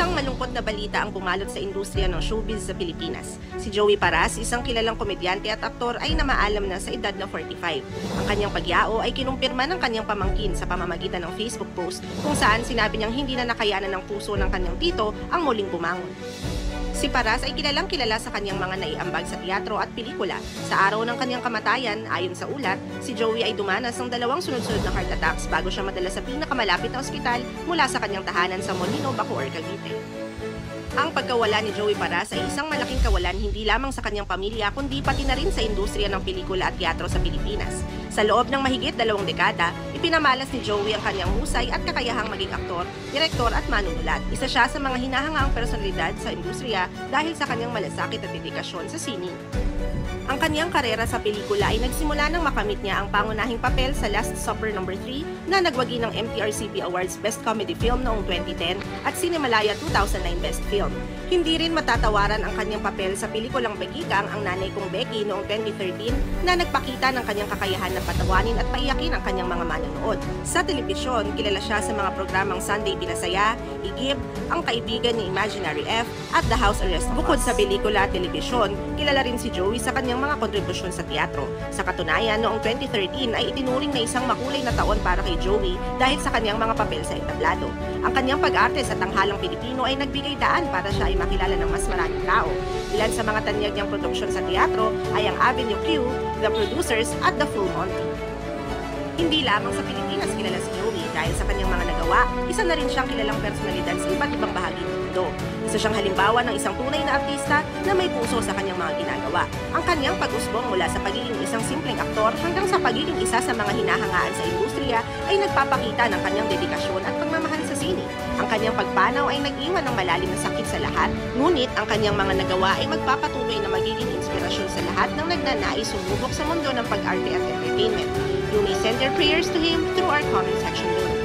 Isang malungkot na balita ang pumalot sa industriya ng showbiz sa Pilipinas. Si Joey Paras, isang kilalang komedyante at aktor ay namaalam na sa edad na 45. Ang kanyang pagyao ay kinumpirma ng kanyang pamangkin sa pamamagitan ng Facebook post kung saan sinabi niyang hindi na nakayanan ng puso ng kanyang tito ang muling bumangon. Si Paras ay kilalang kilala sa kanyang mga naiambag sa teatro at pelikula. Sa araw ng kanyang kamatayan, ayon sa ulat, si Joey ay dumanas ng 2 sunod-sunod na heart attacks bago siya madala sa pinakamalapit na ospital mula sa kanyang tahanan sa Molino, Bacoor, Cavite. Ang pagkawala ni Joey Paras ay isang malaking kawalan hindi lamang sa kanyang pamilya kundi pati na rin sa industriya ng pelikula at teatro sa Pilipinas. Sa loob ng mahigit 2 dekada, ipinamalas ni Joey ang kanyang husay at kakayahang maging aktor, direktor at manunulat. Isa siya sa mga hinahangaang personalidad sa industriya dahil sa kanyang malasakit at dedikasyon sa sining. Ang kanyang karera sa pelikula ay nagsimula nang makamit niya ang pangunahing papel sa Last Supper No. 3 na nagwagi ng MTRCP Awards Best Comedy Film noong 2010 at Cinemalaya 2009 Best Film. Hindi rin matatawaran ang kanyang papel sa pelikulang Begikang Ang Nanay Kong Becky noong 2013 na nagpakita ng kanyang kakayahan na patawanin at paiyakin ang kanyang mga manonood. Sa telebisyon, kilala siya sa mga programang Sunday Binasaya, Igib, Ang Kaibigan ni Imaginary F at The House Arrest. Bukod sa pelikula at telebisyon, kilala rin si Joey sa kanyang mga kontribusyon sa teatro. Sa katunayan, noong 2013 ay itinuring na isang makulay na taon para kay Joey dahil sa kanyang mga papel sa entablado. Ang kanyang pag-arte sa tanghalang Pilipino ay nagbigay daan para siya ay makilala ng mas maraming tao. Ilan sa mga tanyag niyang produksyon sa teatro ay ang Avenue Q, The Producers at The Full Monty. Hindi lamang sa Pilipinas kilala si Joey dahil sa kanyang mga nagawa, isa na rin siyang kilalang personalidad sa iba't ibang bahagi ng mundo. Isa siyang halimbawa ng isang tunay na artista na may puso sa kanyang mga ginagawa. Ang kanyang pag-usbong mula sa pagiging isang simpleng aktor hanggang sa pagiging isa sa mga hinahangaan sa industriya ay nagpapakita ng kanyang dedikasyon at pagmamahal sa sine. Ang kanyang pagpanaw ay nag-iwan ng malalim na sakit sa lahat, ngunit ang kanyang mga nagawa ay magpapatuloy na magiging inspirasyon sa lahat ng nagnanais sumubok sa mundo ng pag-arte at entertainment. You may send your prayers to him through our comment section below.